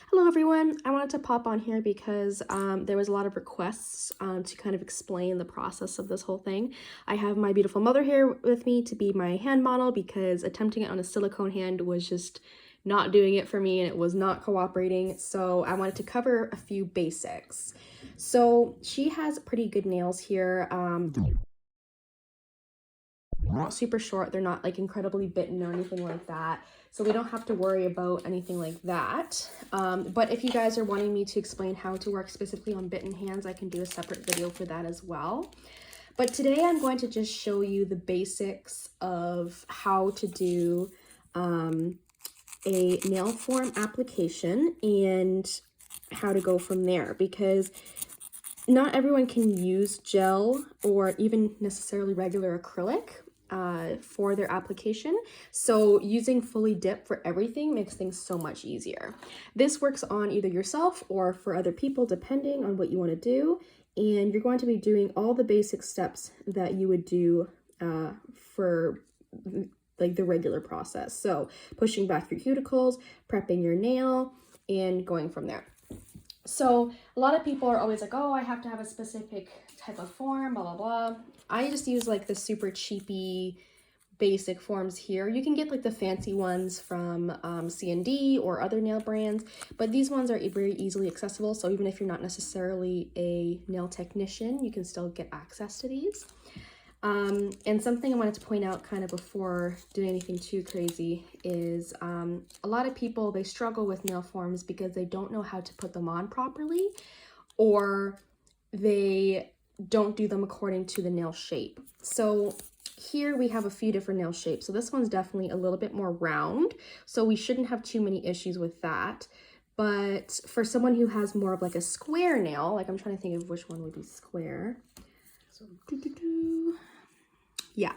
Hello everyone, I wanted to pop on here because there was a lot of requests to kind of explain the process of this whole thing. I have my beautiful mother here with me to be my hand model because attempting it on a silicone hand was just not doing it for me and it was not cooperating. So I wanted to cover a few basics. So she has pretty good nails here. Not super short, they're not like incredibly bitten or anything like that, so we don't have to worry about anything like that. But if you guys are wanting me to explain how to work specifically on bitten hands, I can do a separate video for that as well. But today I'm going to just show you the basics of how to do a nail form application and how to go from there, because not everyone can use gel or even necessarily regular acrylic for their application. So using fully dip for everything makes things so much easier. This works on either yourself or for other people, depending on what you want to do. And you're going to be doing all the basic steps that you would do for like the regular process. So pushing back your cuticles, prepping your nail, and going from there. So a lot of people are always like, oh, I have to have a specific type of form, blah, blah, blah. I just use like the super cheapy basic forms here. You can get like the fancy ones from C&D or other nail brands, but these ones are very easily accessible. So even if you're not necessarily a nail technician, you can still get access to these. And something I wanted to point out kind of before doing anything too crazy is a lot of people, they struggle with nail forms because they don't know how to put them on properly, or they don't do them according to the nail shape. So here we have a few different nail shapes. So this one's definitely a little bit more round, so we shouldn't have too many issues with that. But for someone who has more of like a square nail, like I'm trying to think of which one would be square. So yeah,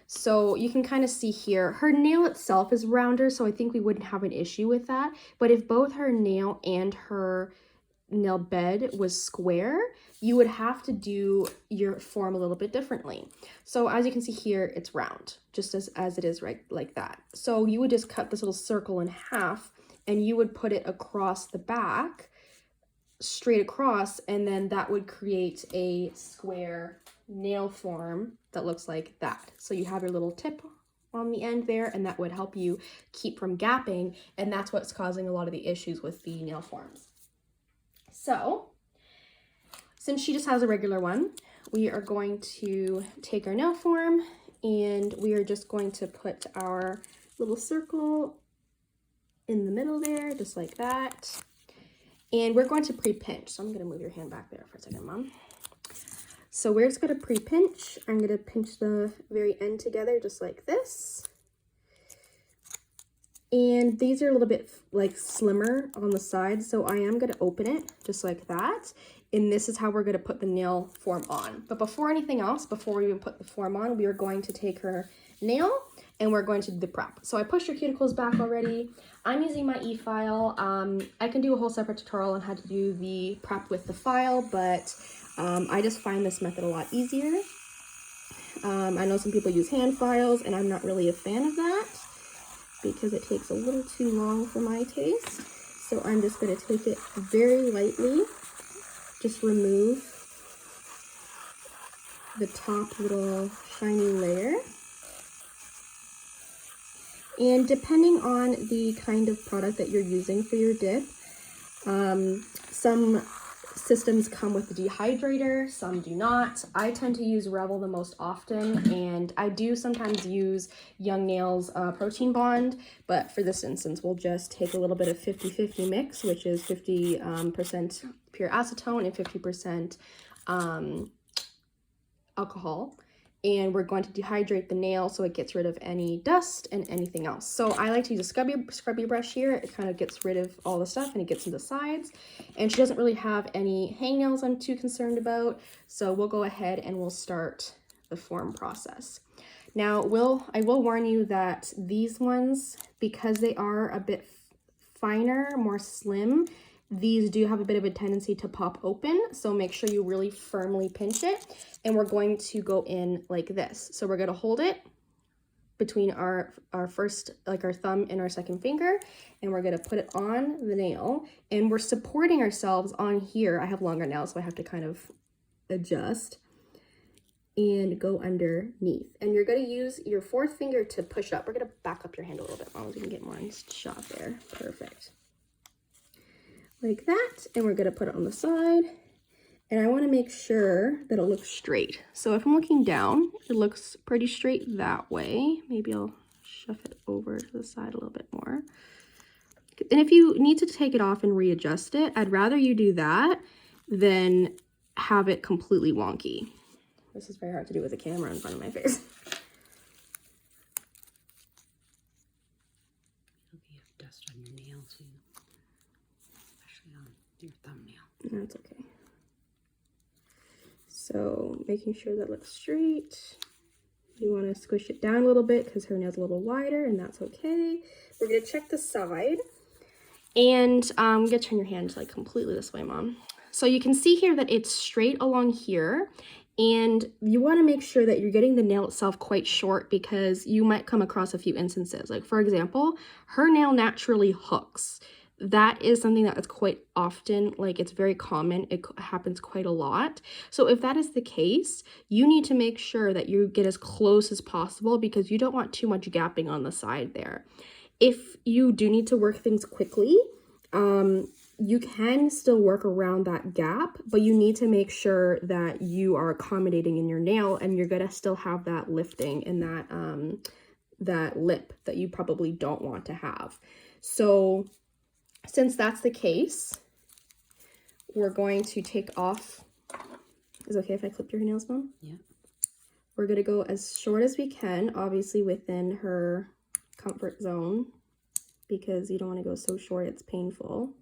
so you can kind of see here, her nail itself is rounder, so I think we wouldn't have an issue with that. But if both her nail and her nail bed was square, you would have to do your form a little bit differently. So as you can see here, it's round, just as it is right like that. So you would just cut this little circle in half and you would put it across the back, straight across, and then that would create a square nail form that looks like that. So you have your little tip on the end there, and that would help you keep from gapping, and that's what's causing a lot of the issues with the nail forms. So since she just has a regular one, we are going to take our nail form and we are just going to put our little circle in the middle there, just like that. And we're going to pre-pinch. So I'm going to move your hand back there for a second, Mom. So we're just going to pre-pinch. I'm going to pinch the very end together just like this. And these are a little bit like slimmer on the side, so I am going to open it just like that. And this is how we're going to put the nail form on. But before anything else, before we even put the form on, we are going to take her nail and we're going to do the prep. So I pushed her cuticles back already. I'm using my e-file. I can do a whole separate tutorial on how to do the prep with the file, but I just find this method a lot easier. I know some people use hand files and I'm not really a fan of that because it takes a little too long for my taste. So I'm just going to take it very lightly, just remove the top little shiny layer. And depending on the kind of product that you're using for your dip, some systems come with a dehydrator, some do not. I tend to use Revel the most often, and I do sometimes use Young Nails Protein Bond, but for this instance, we'll just take a little bit of 50-50 mix, which is 50% pure acetone and 50% alcohol. And we're going to dehydrate the nail so it gets rid of any dust and anything else. So I like to use a scrubby brush here. It kind of gets rid of all the stuff and it gets to the sides. And she doesn't really have any hangnails I'm too concerned about. So we'll go ahead and we'll start the form process. Now, I will warn you that these ones, because they are a bit finer, more slim, these do have a bit of a tendency to pop open, so make sure you really firmly pinch it. And we're going to go in like this. So we're going to hold it between our first, like our thumb and our second finger, and we're gonna put it on the nail, and we're supporting ourselves on here. I have longer nails, so I have to kind of adjust and go underneath. And you're gonna use your fourth finger to push up. We're gonna back up your hand a little bit more so we can get more in shot there. Perfect. Like that, and we're gonna put it on the side. And I want to make sure that it looks straight. So if I'm looking down, it looks pretty straight that way. Maybe I'll shove it over to the side a little bit more. And if you need to take it off and readjust it, I'd rather you do that than have it completely wonky. This is very hard to do with a camera in front of my face. You have dust on your nail too, especially on your thumbnail. That's okay. So making sure that looks straight. You want to squish it down a little bit because her nail's a little wider, and that's okay. We're going to check the side. And I'm going to turn your hand like completely this way, Mom. So you can see here that it's straight along here. And you want to make sure that you're getting the nail itself quite short, because you might come across a few instances. Like, for example, her nail naturally hooks. That is something that is quite often, like it's very common. It happens quite a lot. So if that is the case, you need to make sure that you get as close as possible, because you don't want too much gapping on the side there. If you do need to work things quickly, you can still work around that gap, but you need to make sure that you are accommodating in your nail, and you're gonna still have that lifting and that lip that you probably don't want to have. So since that's the case, we're going to take off. Is it okay if I clip your nails, Mom? Yeah. We're going to go as short as we can, obviously within her comfort zone, because you don't want to go so short it's painful.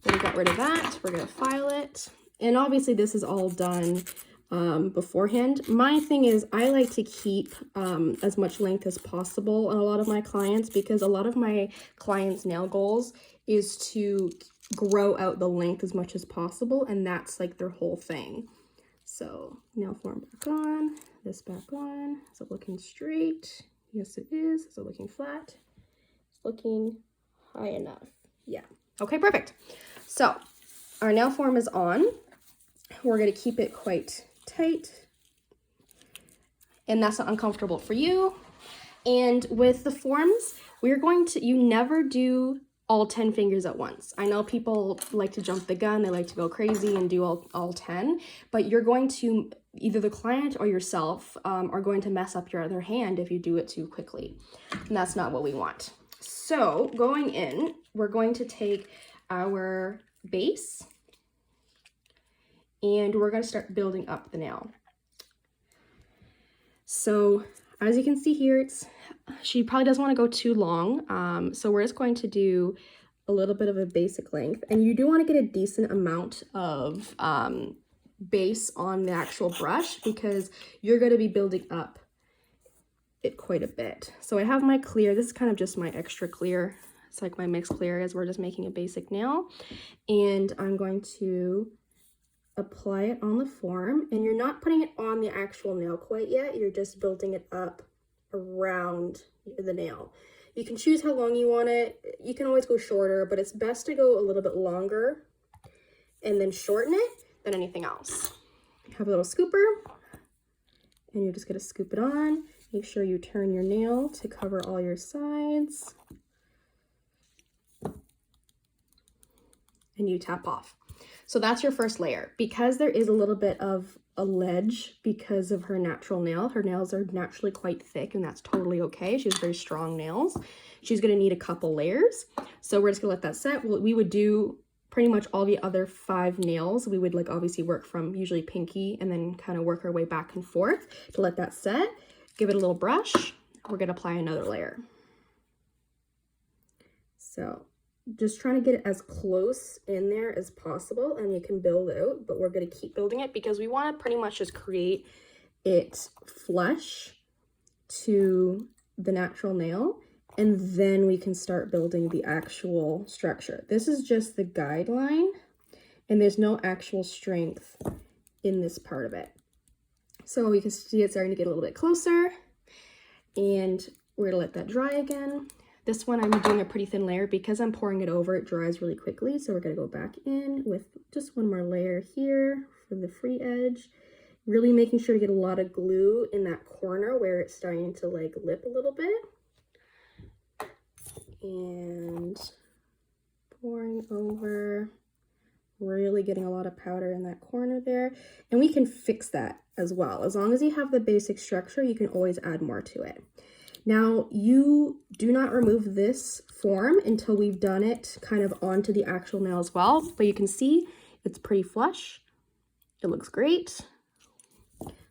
We got rid of that. We're going to file it. And obviously this is all done beforehand. My thing is, I like to keep as much length as possible on a lot of my clients, because a lot of my clients' nail goals is to grow out the length as much as possible, and that's like their whole thing. So nail form back on, this back on. Is it looking straight? Yes, it is. Is it looking flat? It's looking high enough. Yeah. Okay, perfect. So our nail form is on. We're going to keep it quite tight, and that's not uncomfortable for you. And with the forms, we're going to, you never do all 10 fingers at once. I know people like to jump the gun, they like to go crazy and do all 10, but you're going to, either the client or yourself are going to mess up your other hand if you do it too quickly, and that's not what we want. So going in, we're going to take our base, and we're going to start building up the nail. So as you can see here, she probably doesn't want to go too long. So we're just going to do a little bit of a basic length, and you do want to get a decent amount of base on the actual brush, because you're going to be building up it quite a bit. So I have my clear. This is kind of just my extra clear. It's like my mixed clear, as we're just making a basic nail, and I'm going to apply it on the form. And you're not putting it on the actual nail quite yet, you're just building it up around the nail. You can choose how long you want it. You can always go shorter, but it's best to go a little bit longer and then shorten it than anything else. You have a little scooper, and you're just going to scoop it on. Make sure you turn your nail to cover all your sides, and you tap off. So that's your first layer. Because there is a little bit of a ledge because of her natural nail, her nails are naturally quite thick, and that's totally okay. She has very strong nails. She's going to need a couple layers. So we're just going to let that set. We would do pretty much all the other 5 nails. We would like obviously work from usually pinky and then kind of work our way back and forth to let that set. Give it a little brush. We're going to apply another layer. So just trying to get it as close in there as possible, and you can build out, but we're going to keep building it because we want to pretty much just create it flush to the natural nail, and then we can start building the actual structure. This is just the guideline, and there's no actual strength in this part of it. So we can see it starting to get a little bit closer. And we're gonna let that dry again. This one I'm doing a pretty thin layer because I'm pouring it over, it dries really quickly. So we're gonna go back in with just one more layer here for the free edge. Really making sure to get a lot of glue in that corner where it's starting to like lip a little bit. And pouring over, really getting a lot of powder in that corner there. And we can fix that as well. As long as you have the basic structure, you can always add more to it. Now, you do not remove this form until we've done it kind of onto the actual nail as well. But you can see it's pretty flush. It looks great.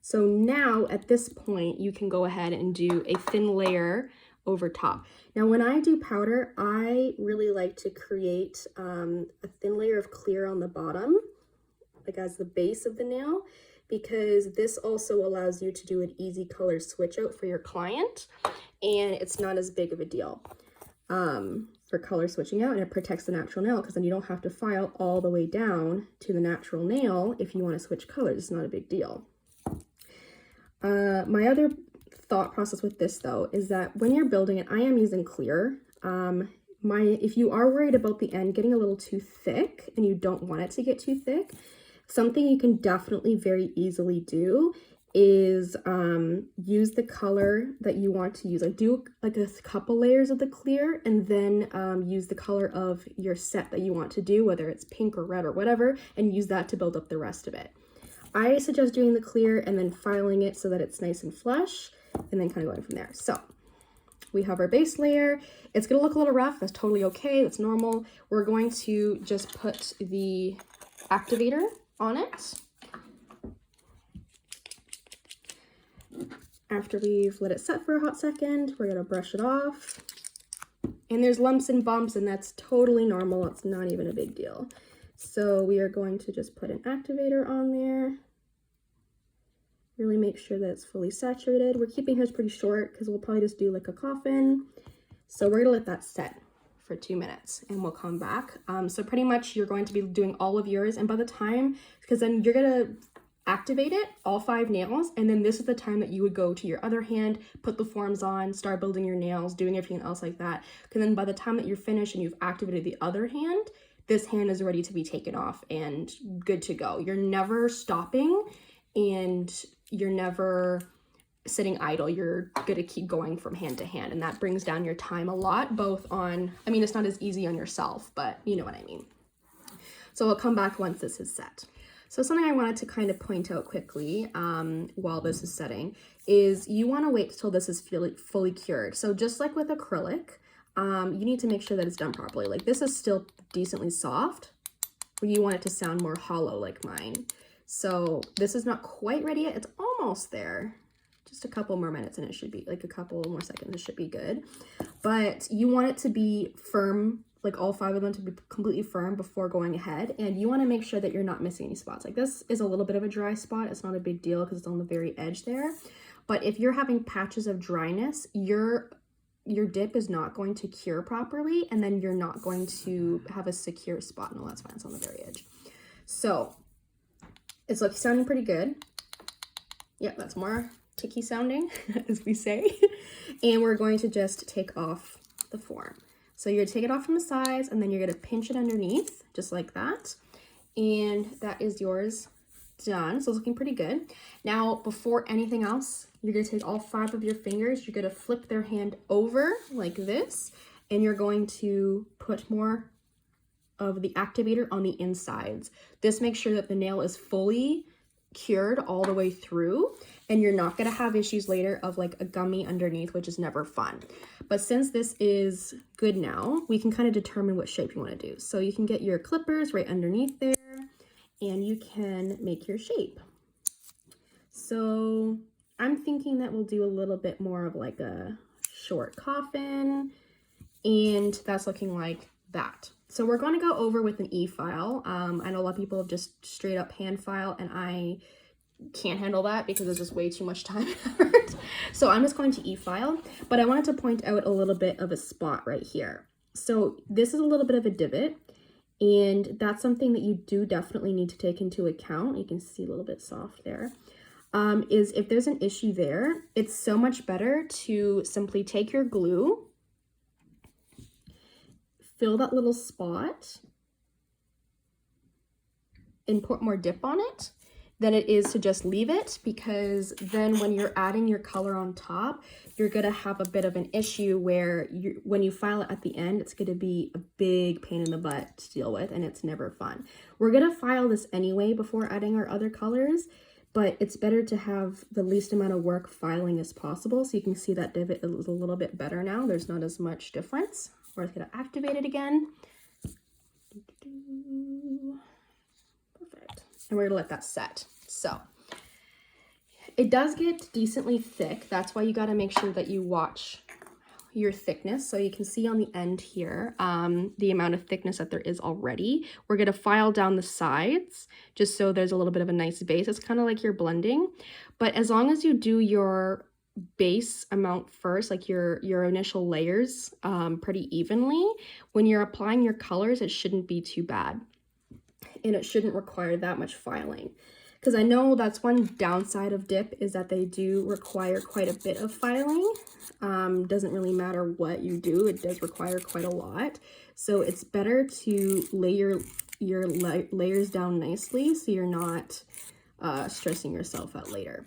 So now at this point, you can go ahead and do a thin layer over top. Now, when I do powder, I really like to create a thin layer of clear on the bottom, like as the base of the nail, because this also allows you to do an easy color switch out for your client, and it's not as big of a deal for color switching out, and it protects the natural nail because then you don't have to file all the way down to the natural nail if you want to switch colors. It's not a big deal. My other thought process with this though is that when you're building it, I am using clear. If you are worried about the end getting a little too thick and you don't want it to get too thick, something you can definitely very easily do is use the color that you want to use. Like do like a couple layers of the clear and then use the color of your set that you want to do, whether it's pink or red or whatever, and use that to build up the rest of it. I suggest doing the clear and then filing it so that it's nice and flush, and then kind of going from there. So we have our base layer. It's gonna look a little rough. That's totally okay. That's normal. We're going to just put the activator on it. After we've let it set for a hot second, we're gonna brush it off. And there's lumps and bumps, and that's totally normal. It's not even a big deal. So we are going to just put an activator on there. Really make sure that it's fully saturated. We're keeping hers pretty short because we'll probably just do like a coffin. So we're gonna let that set for 2 minutes and we'll come back. So pretty much you're going to be doing all of yours, and by the time, because then you're gonna activate it, all 5 nails, and then this is the time that you would go to your other hand, put the forms on, start building your nails, doing everything else like that. Because then by the time that you're finished and you've activated the other hand, this hand is ready to be taken off and good to go. You're never stopping and you're never sitting idle. You're gonna keep going from hand to hand, and that brings down your time a lot, both on, I mean, it's not as easy on yourself, but you know what I mean. So I'll come back once this is set. So something I wanted to kind of point out quickly while this is setting is you want to wait till this is fully cured. So just like with acrylic, you need to make sure that it's done properly. Like this is still decently soft, but you want it to sound more hollow like mine. So this is not quite ready yet. It's almost there. Just a couple more minutes and it should be, like a couple more seconds, it should be good. But you want it to be firm, like all 5 of them to be completely firm before going ahead. And you want to make sure that you're not missing any spots. Like this is a little bit of a dry spot. It's not a big deal because it's on the very edge there. But if you're having patches of dryness, your dip is not going to cure properly, and then you're not going to have a secure spot. No, that's fine. It's on the very edge. So it's sounding pretty good. Yep, that's more ticky sounding, as we say. And we're going to just take off the form. So you're gonna take it off from the sides, and then you're gonna pinch it underneath, just like that. And that is yours done. So it's looking pretty good. Now, before anything else, you're gonna take all 5 of your fingers, you're gonna flip their hand over like this, and you're going to put more of the activator on the insides. This makes sure that the nail is fully cured all the way through, and you're not going to have issues later of like a gummy underneath, which is never fun. But since this is good now, we can kind of determine what shape you want to do. So you can get your clippers right underneath there, and you can make your shape. So I'm thinking that we'll do a little bit more of like a short coffin, and that's looking like that. So we're going to go over with an e-file. I know a lot of people have just straight up hand file, and I can't handle that because it's just way too much time and effort. So I'm just going to e-file, but I wanted to point out a little bit of a spot right here. So this is a little bit of a divot, and that's something that you do definitely need to take into account. You can see a little bit soft there. is if there's an issue there, it's so much better to simply take your glue, fill that little spot, and put more dip on it than it is to just leave it, because then when you're adding your color on top, you're gonna have a bit of an issue where when you file it at the end, it's gonna be a big pain in the butt to deal with, and it's never fun. We're gonna file this anyway before adding our other colors, but it's better to have the least amount of work filing as possible. So you can see that divot is a little bit better now. There's not as much difference. We're gonna activate it again. Perfect. And we're gonna let that set. So it does get decently thick. That's why you gotta make sure that you watch your thickness. So you can see on the end here, the amount of thickness that there is already. We're gonna file down the sides just so there's a little bit of a nice base. It's kind of like you're blending, but as long as you do your base amount first, like your initial layers, pretty evenly, when you're applying your colors, it shouldn't be too bad. And it shouldn't require that much filing. Because I know that's one downside of dip, is that they do require quite a bit of filing. Doesn't really matter what you do, it does require quite a lot. So it's better to lay your layers down nicely so you're not stressing yourself out later.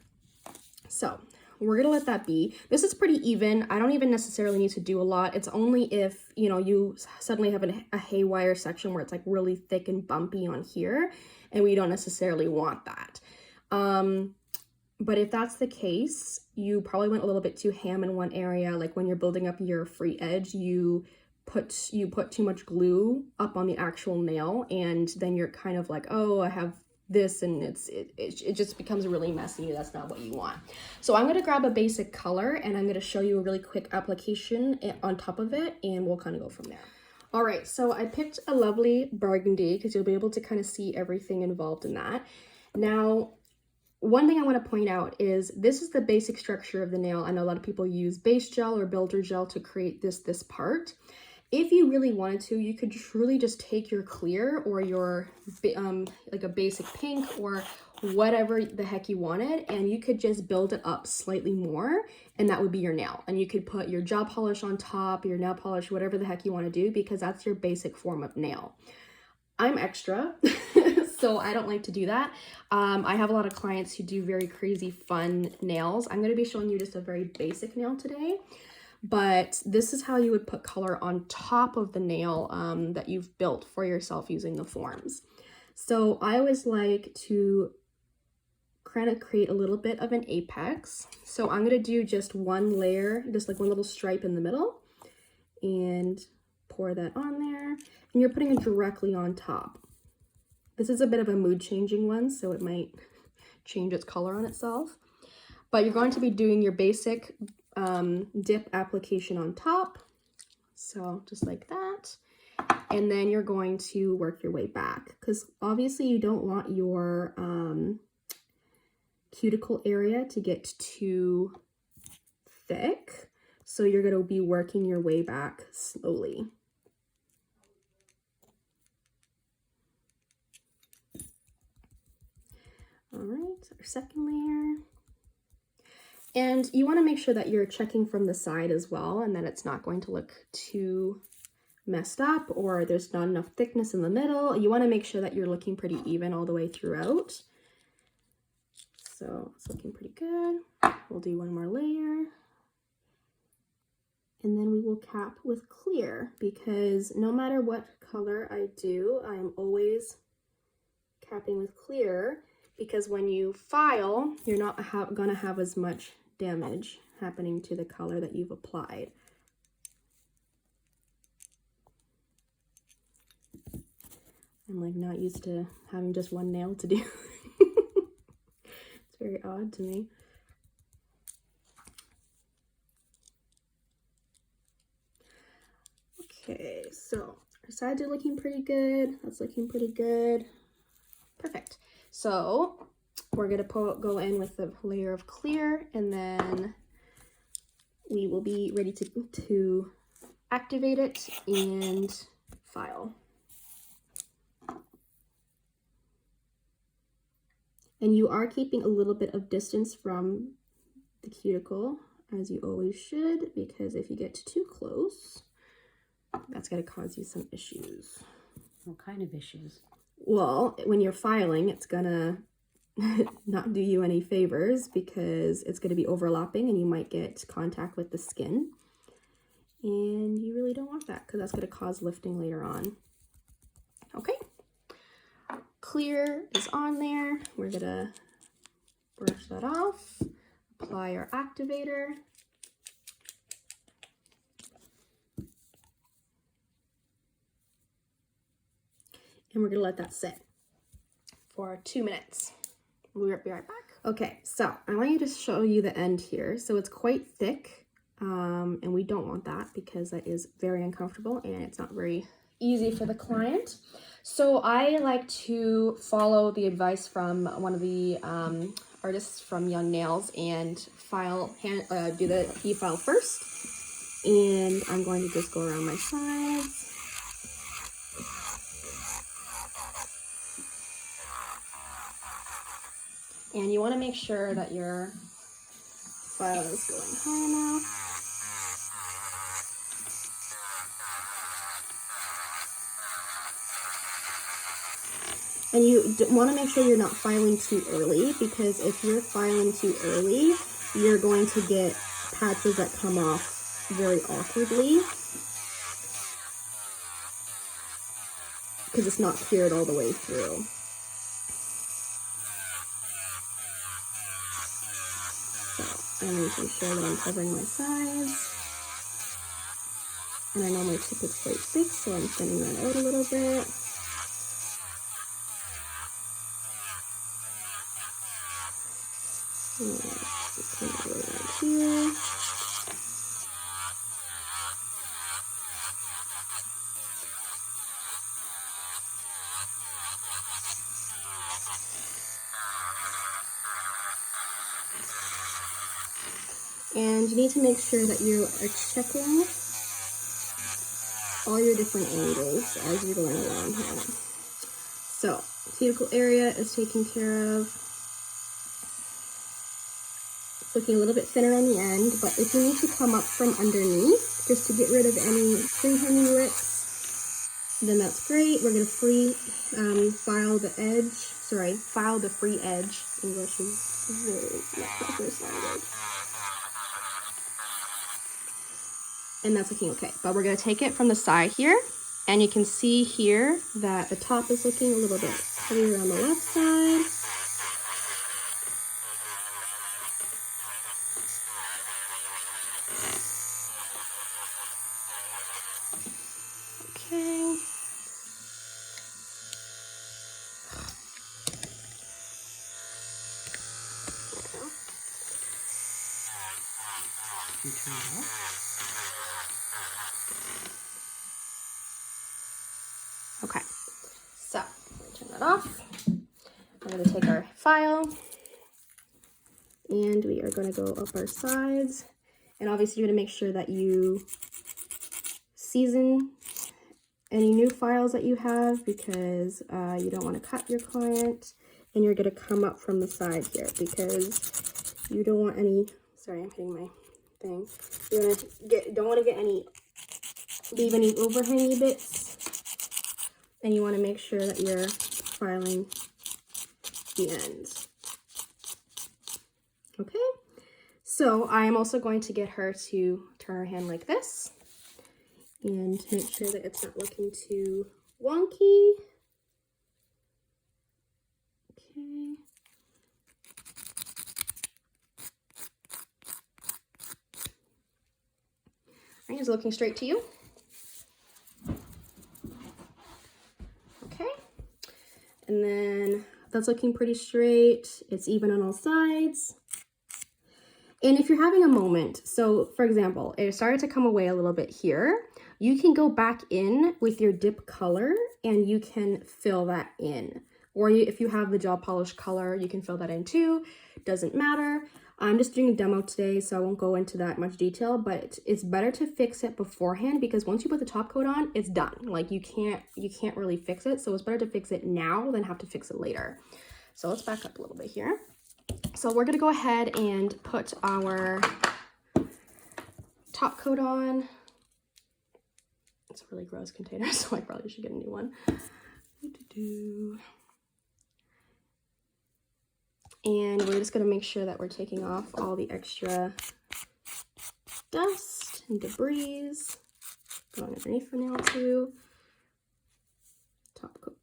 So we're gonna let that be. This is pretty even. I don't even necessarily need to do a lot. It's only if, you know, you suddenly have a haywire section where it's like really thick and bumpy on here, and we don't necessarily want that. But if that's the case, you probably went a little bit too ham in one area. Like when you're building up your free edge, you put too much glue up on the actual nail, and then you're kind of like, oh, I have this, and it just becomes really messy. That's not what you want. So I'm going to grab a basic color, and I'm going to show you a really quick application on top of it, and we'll kind of go from there. All right, so I picked a lovely burgundy because you'll be able to kind of see everything involved in that. Now, one thing I want to point out is this is the basic structure of the nail. I know a lot of people use base gel or builder gel to create this part. If you really wanted to, you could truly just take your clear or your like a basic pink or whatever the heck you wanted, and you could just build it up slightly more, and that would be your nail. And you could put your gel polish on top, your nail polish, whatever the heck you want to do, because that's your basic form of nail. I'm extra, so I don't like to do that. I have a lot of clients who do very crazy fun nails. I'm going to be showing you just a very basic nail today. But this is how you would put color on top of the nail that you've built for yourself using the forms. So I always like to kind of create a little bit of an apex. So I'm going to do just one layer, just like one little stripe in the middle, and pour that on there. And you're putting it directly on top. This is a bit of a mood changing one, so it might change its color on itself. But you're going to be doing your basic dip application on top, so just like that, and then you're going to work your way back, because obviously you don't want your cuticle area to get too thick, so you're going to be working your way back slowly. All right, our second layer. And you want to make sure that you're checking from the side as well, and that it's not going to look too messed up or there's not enough thickness in the middle. You want to make sure that you're looking pretty even all the way throughout. So it's looking pretty good. We'll do one more layer. And then we will cap with clear, because no matter what color I do, I am always capping with clear, because when you file, you're not gonna have as much damage happening to the color that you've applied. I'm like not used to having just one nail to do. It's very odd to me. Okay, so our sides are looking pretty good. That's looking pretty good. Perfect. So we're going to go in with the layer of clear, and then we will be ready to activate it and file. And you are keeping a little bit of distance from the cuticle, as you always should, because if you get too close, that's going to cause you some issues. What kind of issues? Well, when you're filing, it's going to not do you any favors because it's going to be overlapping and you might get contact with the skin. And you really don't want that because that's going to cause lifting later on. Okay. Clear is on there. We're going to brush that off. Apply our activator. And we're going to let that sit for 2 minutes. We'll be right back. Okay, so I want you to show you the end here. So it's quite thick, and we don't want that because that is very uncomfortable and it's not very easy for the client. So I like to follow the advice from one of the artists from Young Nails and do the e-file first. And I'm going to just go around my sides. And you want to make sure that your file is going high enough. And you want to make sure you're not filing too early, because if you're filing too early, you're going to get patches that come off very awkwardly because it's not cured all the way through. So I'm making sure that I'm covering my sides. And I know my tip is quite thick, so I'm thinning that out a little bit. Just kind of right around here. And you need to make sure that you are checking all your different angles as you're going along here. So, cuticle area is taken care of. It's looking a little bit thinner on the end, but if you need to come up from underneath, just to get rid of any free-hanging rips, then that's great. We're going to file the free edge. English is very not my first language. And that's looking okay. But we're going to take it from the side here, and you can see here that the top is looking a little bit heavier on the left side. Okay. You turn it off. Okay, so turn that off. We're going to take our file and we are going to go up our sides. And obviously you're going to make sure that you season any new files that you have, because you don't want to cut your client. And you're going to come up from the side here because you don't want any, sorry, I'm hitting my thing. You don't want to leave any overhangy bits. And you want to make sure that you're filing the ends. Okay, so I am also going to get her to turn her hand like this and make sure that it's not looking too wonky. Okay. I'm just looking straight to you. And then that's looking pretty straight. It's even on all sides. And if you're having a moment, so for example, it started to come away a little bit here, you can go back in with your dip color and you can fill that in. Or if you have the gel polish color, you can fill that in too. Doesn't matter. I'm just doing a demo today, so I won't go into that much detail, but it's better to fix it beforehand because once you put the top coat on, it's done. Like you can't really fix it. So it's better to fix it now than have to fix it later. So let's back up a little bit here. So we're gonna go ahead and put our top coat on. It's a really gross container, so I probably should get a new one. And we're just gonna make sure that we're taking off all the extra dust and debris. Going underneath the nail too. Top coat.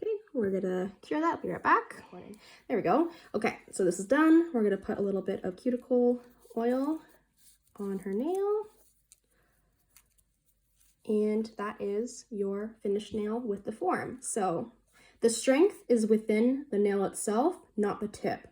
Okay, we're gonna cure that, be right back. There we go. Okay, so this is done. We're gonna put a little bit of cuticle oil on her nail. And that is your finished nail with the form. So the strength is within the nail itself, not the tip.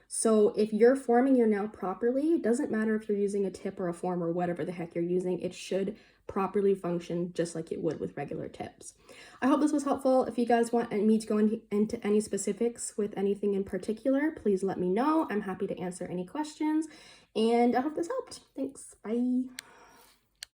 So if you're forming your nail properly, it doesn't matter if you're using a tip or a form or whatever the heck you're using, it should properly function just like it would with regular tips. I hope this was helpful. If you guys want me to go into any specifics with anything in particular, please let me know. I'm happy to answer any questions, and I hope this helped. Thanks. Bye.